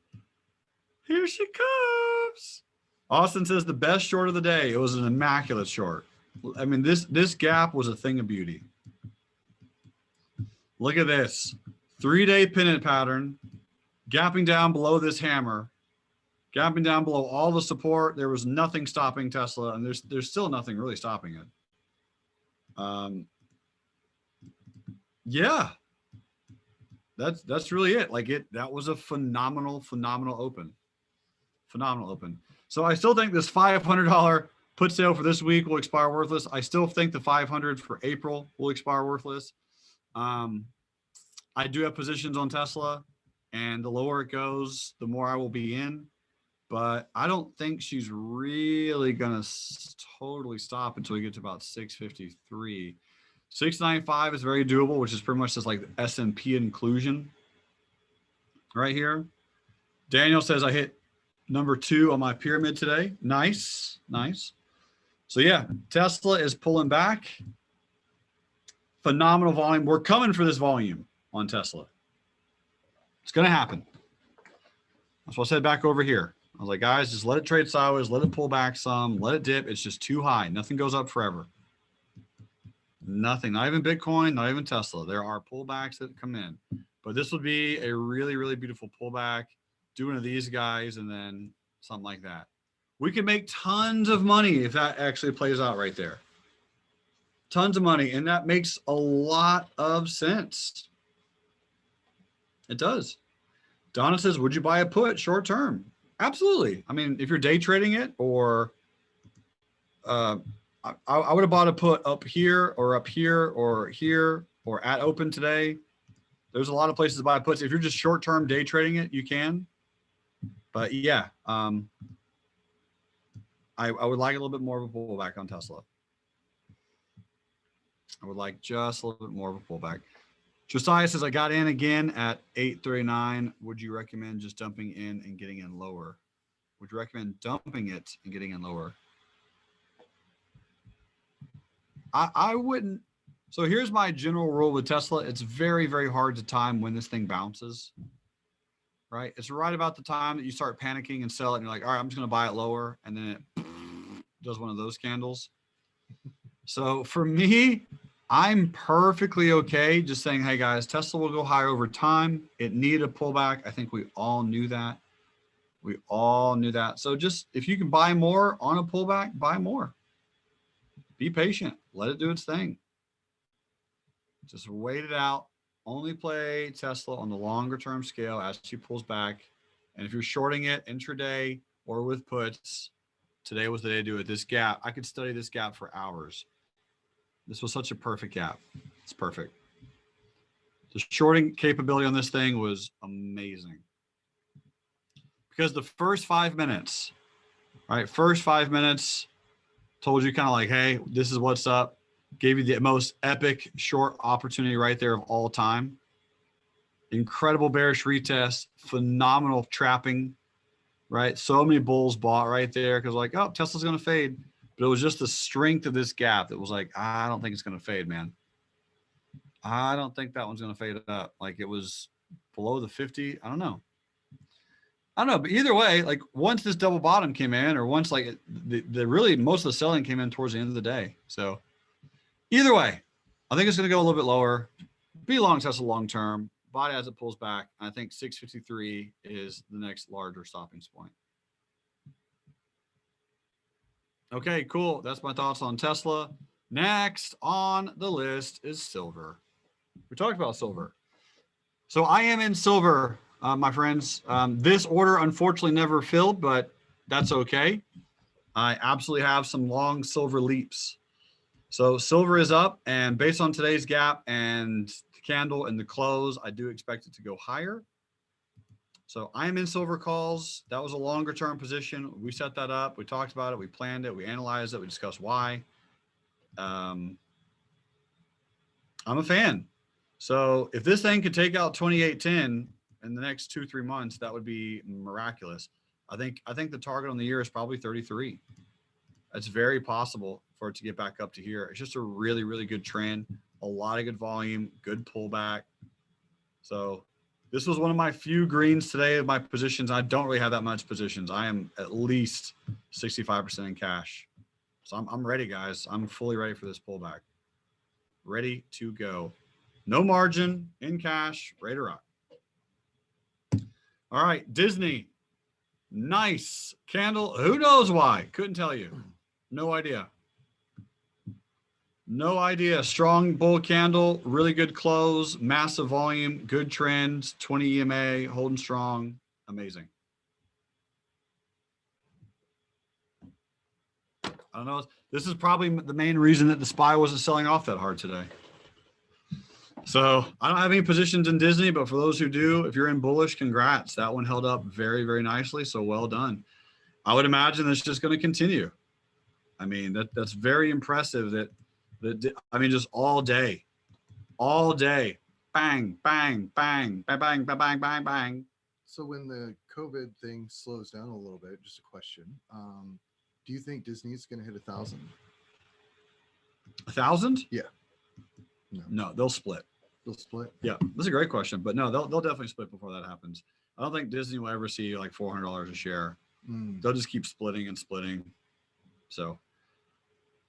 Here she comes. Austin says the best short of the day. It was an immaculate short. I mean, this gap was a thing of beauty. Look at this 3-day pennant pattern, gapping down below this hammer, gapping down below all the support. There was nothing stopping Tesla, and there's still nothing really stopping it. Yeah, that's really it. Like, that was a phenomenal open. Phenomenal open. So I still think this $500 put sale for this week will expire worthless. I still think the 500 for April will expire worthless. I do have positions on Tesla, and the lower it goes, the more I will be in. but I don't think she's really going to totally stop until we get to about 653. 695 is very doable, which is pretty much just like the S&P inclusion right here. Daniel says I hit number 2 on my pyramid today. Nice, nice. So yeah, Tesla is pulling back. Phenomenal volume. We're coming for this volume on Tesla. It's going to happen. That's what I said back over here. I was like, guys, just let it trade sideways, let it pull back some, let it dip. It's just too high. Nothing goes up forever. Nothing, not even Bitcoin, not even Tesla. There are pullbacks that come in, but this would be a really, really beautiful pullback. Do one of these guys and then something like that. We can make tons of money if that actually plays out right there. Tons of money, and that makes a lot of sense. It does. Donna says, would you buy a put short term? Absolutely. I mean, if you're day trading it, or I would have bought a put up here or here or at open today. There's a lot of places to buy puts. If you're just short term day trading it, you can. But yeah, I would like a little bit more of a pullback on Tesla. I would like just a little bit more of a pullback. Josiah says, I got in again at 839. Would you recommend just dumping in and getting in lower? Would you recommend dumping it and getting in lower? I wouldn't. So here's my general rule with Tesla. It's very, very hard to time when this thing bounces, right? It's right about the time that you start panicking and sell it. And you're like, all right, I'm just going to buy it lower. And then it does one of those candles. So for me, I'm perfectly okay just saying, hey guys, Tesla will go higher over time. It needed a pullback. I think we all knew that. We all knew that. So just, if you can buy more on a pullback, buy more. Be patient. Let it do its thing. Just wait it out. Only play Tesla on the longer term scale as she pulls back. And if you're shorting it intraday or with puts, today was the day to do it. This gap, I could study this gap for hours. This was such a perfect gap. It's perfect. The shorting capability on this thing was amazing. Because the first 5 minutes, right? First 5 minutes told you kind of like, hey, this is what's up. Gave you the most epic short opportunity right there of all time. Incredible bearish retest, phenomenal trapping, right? So many bulls bought right there because like, oh, Tesla's going to fade. But it was just the strength of this gap that was like, I don't think it's going to fade, man. I don't think that one's going to fade up. Like it was below the 50. I don't know. But either way, like once this double bottom came in, or once like the really most of the selling came in towards the end of the day. So either way, I think it's going to go a little bit lower. Be long Tesla long term. Buy it as it pulls back. I think 653 is the next larger stopping point. Okay, cool. That's my thoughts on Tesla. Next on the list is silver. We talked about silver. So I am in silver, my friends. This order unfortunately never filled, but that's okay. I absolutely have some long silver leaps. So silver is up, and based on today's gap and the candle and the close, I do expect it to go higher. So I am in silver calls. That was a longer term position. We set that up. We talked about it. We planned it. We analyzed it. We discussed why. I'm a fan. So if this thing could take out 2810 in the next 2-3 months, that would be miraculous. I think the target on the year is probably 33. It's very possible for it to get back up to here. It's just a really, really good trend. A lot of good volume, good pullback. So this was one of my few greens today of my positions. I don't really have that much positions. I am at least 65% in cash. So I'm ready, guys. I'm fully ready for this pullback. Ready to go. No margin, in cash, ready to rock. All right, Disney. Nice candle. Who knows why? Couldn't tell you. No idea. No idea. Strong bull candle, really good close, massive volume, good trends, 20 EMA, holding strong. Amazing. I don't know. This is probably the main reason that the SPY wasn't selling off that hard today. So I don't have any positions in Disney, but for those who do, if you're in bullish, congrats. That one held up very, very nicely. So well done. I would imagine that's just going to continue. I mean, that's very impressive that I mean, just all day, bang, bang, bang, bang, bang, bang, bang, bang, bang. So when the COVID thing slows down a little bit, just a question. Do you think Disney's going to hit 1,000? 1,000? Yeah. No, they'll split. They'll split? Yeah, that's a great question. But no, they'll definitely split before that happens. I don't think Disney will ever see like $400 a share. They'll just keep splitting and splitting. So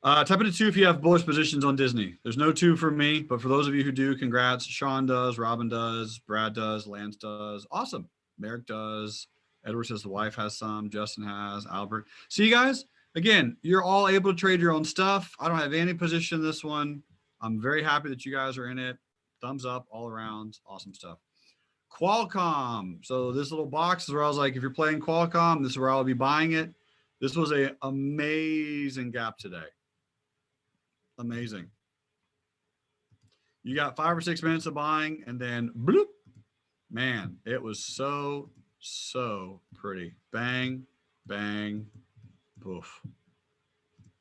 type into 2 if you have bullish positions on Disney. There's no 2 for me, but for those of you who do, congrats. Sean does, Robin does, Brad does, Lance does. Awesome. Merrick does. Edward says the wife has some. Justin has. Albert. See, you guys, again, you're all able to trade your own stuff. I don't have any position in this one. I'm very happy that you guys are in it. Thumbs up all around. Awesome stuff. Qualcomm. So this little box is where I was like, if you're playing Qualcomm, this is where I'll be buying it. This was an amazing gap today. Amazing. You got 5 or 6 minutes of buying, and then bloop. Man, it was so pretty. Bang, bang, poof.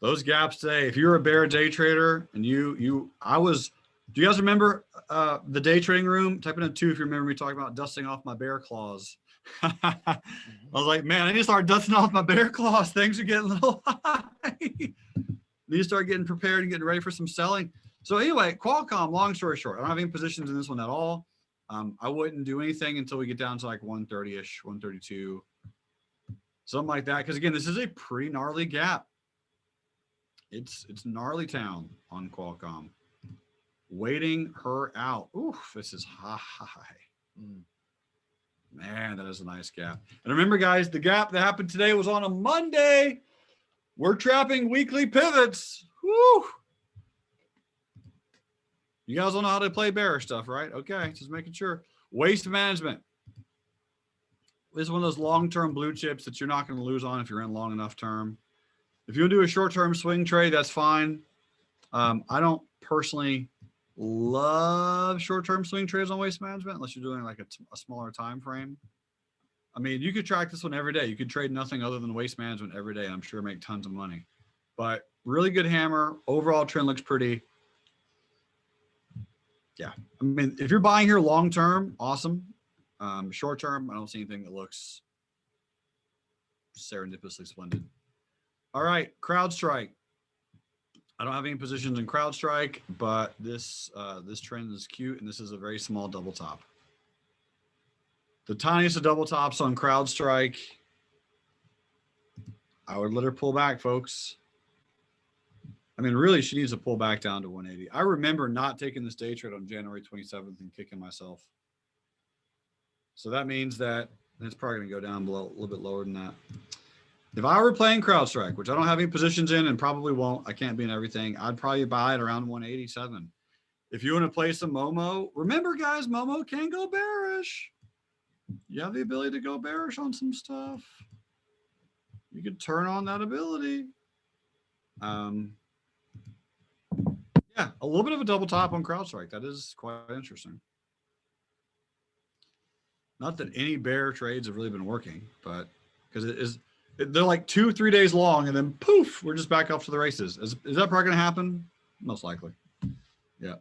Those gaps today, if you're a bear day trader and do you guys remember the day trading room? Type in a 2 if you remember me talking about dusting off my bear claws. I was like, man, I need to start dusting off my bear claws. Things are getting a little high. Need to start getting prepared and getting ready for some selling. So anyway, Qualcomm, long story short, I don't have any positions in this one at all. I wouldn't do anything until we get down to like 130-ish, 132, something like that. Because again, this is a pretty gnarly gap. It's gnarly town on Qualcomm. Waiting her out. Oof, this is high. Man, that is a nice gap. And remember, guys, the gap that happened today was on a Monday. We're trapping weekly pivots. Woo! You guys don't know how to play bearish stuff, right? Okay, just making sure. Waste management. This is one of those long-term blue chips that you're not going to lose on if you're in long enough term. If you want to do a short-term swing trade, that's fine. I don't personally love short-term swing trades on waste management unless you're doing like a smaller time frame. I mean, you could track this one every day. You could trade nothing other than waste management every day, and I'm sure make tons of money. But really good hammer. Overall trend looks pretty. Yeah. I mean, if you're buying here long-term, awesome. Short-term, I don't see anything that looks serendipitously splendid. All right, CrowdStrike. I don't have any positions in CrowdStrike, but this trend is cute, and this is a very small double top. The tiniest of double tops on CrowdStrike. I would let her pull back, folks. I mean, really, she needs to pull back down to 180. I remember not taking this day trade on January 27th and kicking myself. So that means that it's probably going to go down below, a little bit lower than that. If I were playing CrowdStrike, which I don't have any positions in and probably won't, I can't be in everything, I'd probably buy it around 187. If you want to play some Momo, remember, guys, Momo can go bearish. You have the ability to go bearish on some stuff. You could turn on that ability. Yeah, a little bit of a double top on CrowdStrike. That is quite interesting. Not that any bear trades have really been working, but because they're like 2-3 days long, and then poof, we're just back off to the races. Is that probably going to happen? Most likely. Yeah.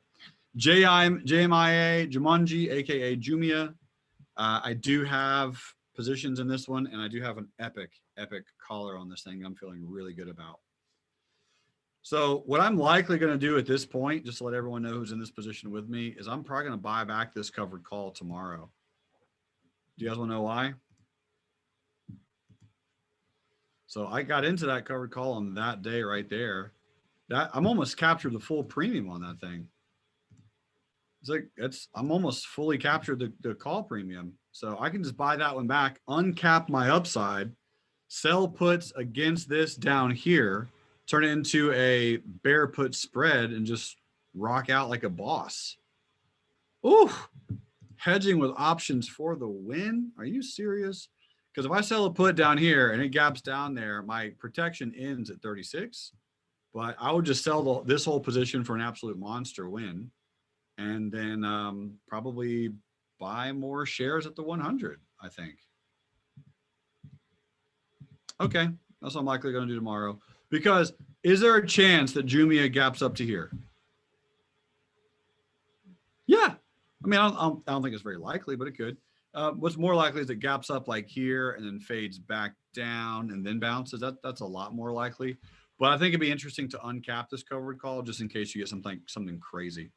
JMIA, Jumanji, aka Jumia. I do have positions in this one, and I do have an epic collar on this thing I'm feeling really good about. So what I'm likely going to do at this point, just to let everyone know who's in this position with me, is I'm probably going to buy back this covered call tomorrow. Do you guys want to know why? So I got into that covered call on that day right there. That I'm almost captured the full premium on that thing. It's like I'm almost fully captured the call premium. So I can just buy that one back, uncap my upside, sell puts against this down here, turn it into a bear put spread, and just rock out like a boss. Ooh, hedging with options for the win. Are you serious? Because if I sell a put down here and it gaps down there, my protection ends at 36. But I would just sell this whole position for an absolute monster win, and then probably buy more shares at the 100, I think. Okay, that's what I'm likely going to do tomorrow. Because is there a chance that Jumia gaps up to here? Yeah. I mean, I don't think it's very likely, but it could. What's more likely is it gaps up like here and then fades back down and then bounces. That's a lot more likely. But I think it'd be interesting to uncap this covered call just in case you get something crazy.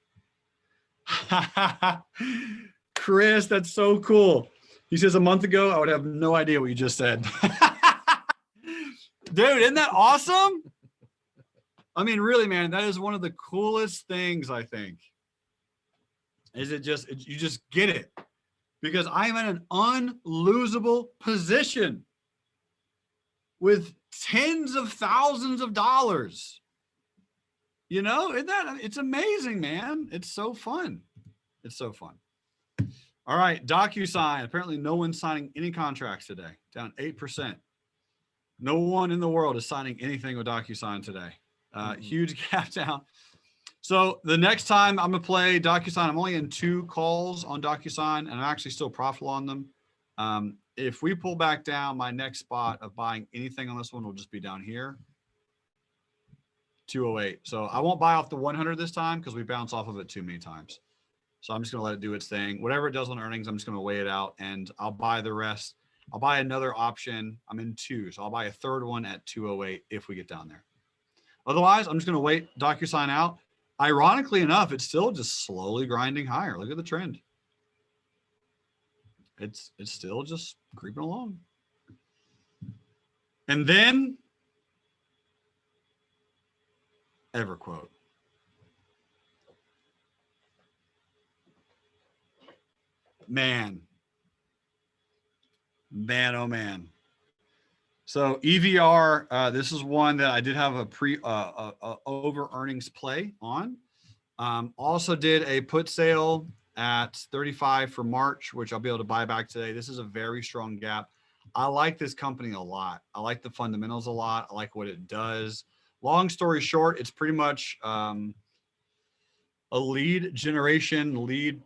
Chris, that's so cool. He says a month ago, I would have no idea what you just said. Dude, isn't that awesome? I mean, really, man, that is one of the coolest things, I think. Is it just, you just get it. Because I'm in an unlosable position with tens of thousands of dollars. You know, isn't that, it's amazing, man. It's so fun. It's so fun. All right, DocuSign. Apparently no one's signing any contracts today, down 8%. No one in the world is signing anything with DocuSign today. Huge gap down. So the next time I'm going to play DocuSign, I'm only in 2 calls on DocuSign, and I'm actually still profitable on them. If we pull back down, my next spot of buying anything on this one will just be down here, 208. So I won't buy off the 100 this time because we bounce off of it too many times. So I'm just going to let it do its thing. Whatever it does on earnings, I'm just going to weigh it out, and I'll buy the rest. I'll buy another option. I'm in 2, so I'll buy a third one at 208 if we get down there. Otherwise, I'm just going to wait DocuSign out. Ironically enough, it's still just slowly grinding higher. Look at the trend. It's still just creeping along. And then EverQuote. Man, oh man. So EVR, this is one that I did have a over earnings play on. Also did a put sale at 35 for March, which I'll be able to buy back today. This is a very strong gap. I like this company a lot. I like the fundamentals a lot. I like what it does. Long story short, it's pretty much a lead generation, lead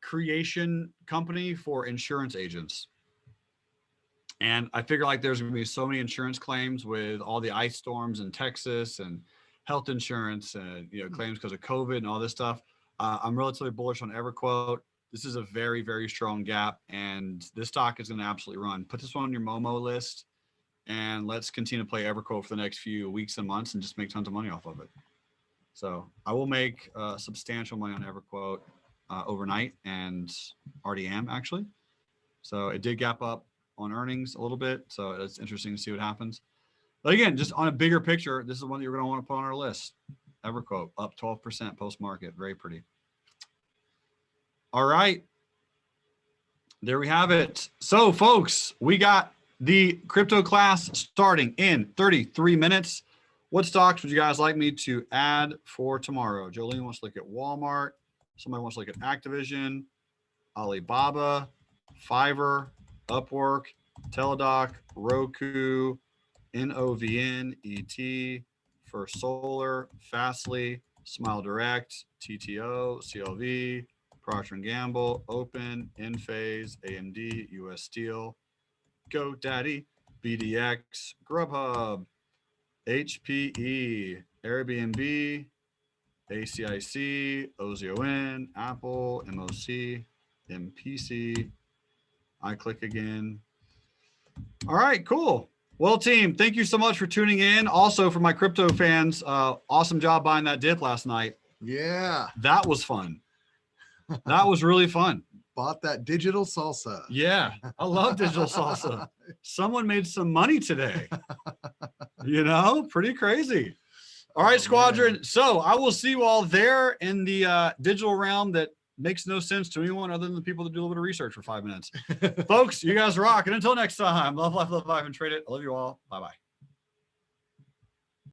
creation company for insurance agents. And I figure like there's going to be so many insurance claims with all the ice storms in Texas and health insurance and claims because of COVID and all this stuff. I'm relatively bullish on EverQuote. This is a very, very strong gap, and this stock is going to absolutely run. Put this one on your Momo list, and let's continue to play EverQuote for the next few weeks and months and just make tons of money off of it. So I will make substantial money on EverQuote overnight, and already am actually. So it did gap up on earnings a little bit, so it's interesting to see what happens. But again, just on a bigger picture, this is one that you're going to want to put on our list. EverQuote up 12% post market, very pretty. All right, there we have it. So folks, we got the crypto class starting in 33 minutes. What stocks would you guys like me to add for tomorrow? Jolene wants to look at Walmart. Somebody wants to look at Activision, Alibaba, Fiverr, Upwork, Teladoc, Roku, NOVN, ET, First Solar, Fastly, Smile Direct, TTO, CLV, Procter & Gamble, Open, Enphase, AMD, US Steel, GoDaddy, BDX, Grubhub, HPE, Airbnb, ACIC, OZON, Apple, MOC, MPC, iClick again. All right, cool. Well, team, thank you so much for tuning in. Also, for my crypto fans, awesome job buying that dip last night. Yeah. That was fun. That was really fun. Bought that digital salsa. Yeah, I love digital salsa. Someone made some money today. Pretty crazy. All right, Squadron. Man. So I will see you all there in the digital realm that makes no sense to anyone other than the people that do a little bit of research for 5 minutes. Folks, you guys rock. And until next time, love life, and trade it. I love you all. Bye-bye.